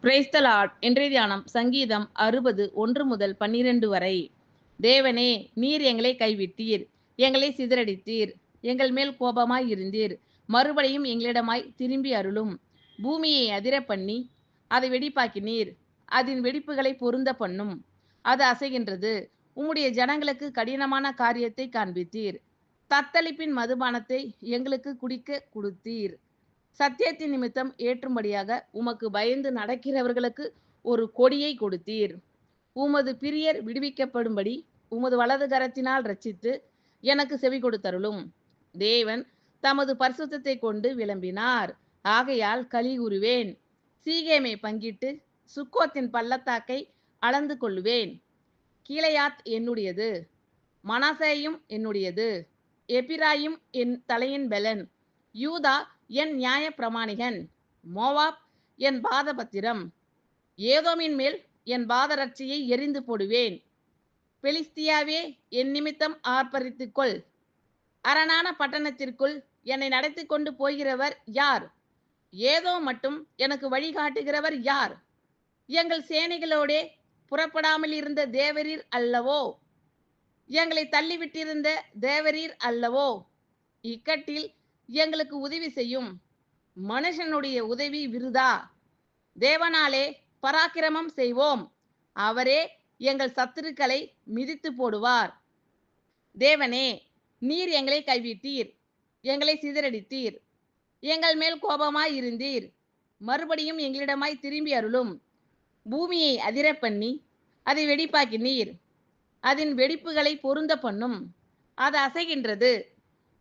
Praise the Lord. இன்றைய தியானம் சங்கீதம் 60 1 முதல் 12 வரை. தேவனே, நீர் எங்களை கைவிட்டீர், எங்களை சிதறடித்தீர், எங்கள் மேல் கோபமாய் இருந்தீர். மறுபடியும் எங்களிடமாய் திரும்பி அருளும். பூமியை அதிர பண்ணி அதை வெடிப்பாக்கினீர், அதன் வெடிப்புகளை பொருந்த பண்ணும். அது அசைகின்றது. உம்முடைய ஜனங்களுக்கு கடினமான காரியத்தை காண்பித்தீர். தத்தளிப்பின் மதுபானத்தை எங்களுக்கு குடிக்க கொடுத்தீர். சத்தியத்தின் நிமித்தம் ஏற்றும்படியாக உமக்கு பயந்து நடக்கிறவர்களுக்கு ஒரு கொடியை கொடுத்தீர். உமது பிரியர் விடுவிக்கப்படும்படி உமது வலது கரத்தினால் ரட்சித்து எனக்கு செவி கொடுத்தருளும். தேவன் தமது பரிசுத்தத்தை கொண்டு விளம்பினார், ஆகையால் களி கூறுவேன். சீகேமை பங்கிட்டு சுக்கோத்தின் பள்ளத்தாக்கை அளந்து கொள்ளுவேன். கீலேயாத் என்னுடையது, மனாசேயும் என்னுடையது, எப்பிராயிம் என் தலையின் பெலன், யூதா என் நியாய பிரமாணிகன், மோவாப் என் பாதபத்திரம். ஏதோமின் மேல் என் பாதரட்சியை எரிந்து போடுவேன். பெலிஸ்தியாவே, என் நிமித்தம் ஆர்ப்பரித்துக்கொள். அரணான பட்டணத்திற்குள் என்னை நடத்தி கொண்டு போகிறவர் யார்? ஏதோ மட்டும் எனக்கு வழிகாட்டுகிறவர் யார்? எங்கள் சேனைகளோடே புறப்படாமல் இருந்த தேவரீர் அல்லவோ? எங்களை தள்ளிவிட்டிருந்த தேவரீர் அல்லவோ? இக்கட்டில் எங்களுக்கு உதவி செய்யும். மனுஷனுடைய உதவி விருதா. தேவனாலே பராக்கிரமம் செய்வோம். அவரே எங்கள் சத்துருக்களை மிதித்து போடுவார். தேவனே, நீர் எங்களை கைவிட்டீர், எங்களை சிதறடித்தீர், எங்கள் மேல் கோபமாய் இருந்தீர். மறுபடியும் எங்களிடமாய் திரும்பி அருளும். பூமியை அதிர பண்ணி அதை வெடிப்பாக்கினீர், அதன் வெடிப்புகளை பொருந்த பண்ணும். அது அசைகின்றது.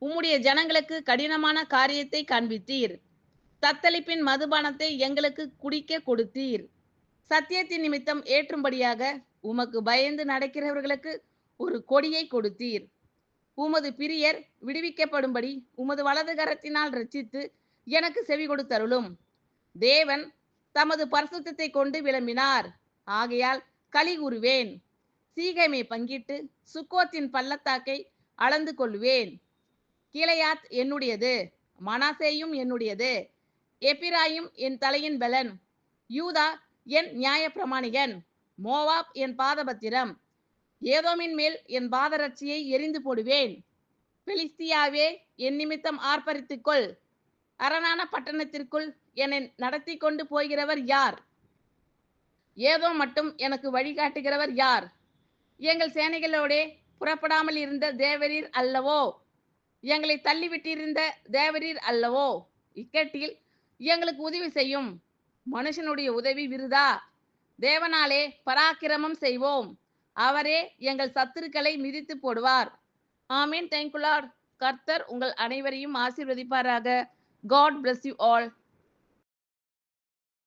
உம்முடைய ஜனங்களுக்கு கடினமான காரியத்தை காண்பித்தீர். தத்தளிப்பின் மதுபானத்தை எங்களுக்கு குடிக்க கொடுத்தீர். சத்தியத்தின் நிமித்தம் ஏற்றும்படியாக உமக்கு பயந்து நடக்கிறவர்களுக்கு ஒரு கொடியை கொடுத்தீர். உமது பிரியர் விடுவிக்கப்படும்படி உமது வலது கரத்தினால் ரட்சித்து எனக்கு செவி கொடுத்தருளும். தேவன் தமது பரிசுத்தத்தை கொண்டு விளம்பினார், ஆகையால் களி கூறுவேன். சீகேமை பங்கிட்டு சுக்கோத்தின் பள்ளத்தாக்கை அளந்து கொள்ளுவேன். கீலேயாத் என்னுடையது, மனாசேயும் என்னுடையது, எப்பிராயிம் என் தலையின் பெலன், யூதா என் நியாய பிரமாணிகன், மோவாப் என் பாதபத்திரம். ஏதோமின் மேல் என் பாதரட்சியை எரிந்து போடுவேன். பெலிஸ்தியாவே, என் நிமித்தம் ஆர்ப்பரித்துக்கொள். அரணான பட்டணத்திற்குள் என்னை நடத்தி கொண்டு போகிறவர் யார்? ஏதோ மட்டும் எனக்கு வழிகாட்டுகிறவர் யார்? எங்கள் சேனைகளோடே புறப்படாமல் இருந்த தேவரீர் அல்லவோ? எங்களை தள்ளிவிட்டிருந்த தேவரீர் அல்லவோ? இக்கட்டில் எங்களுக்கு உதவி செய்யும். மனுஷனுடைய உதவி விருதா. தேவனாலே பராக்கிரமம் செய்வோம். அவரே எங்கள் சத்துருக்களை மிதித்து போடுவார். ஆமீன். Thank you Lord. கர்த்தர் உங்கள் அனைவரையும் ஆசீர்வதிப்பாராக. God bless you all.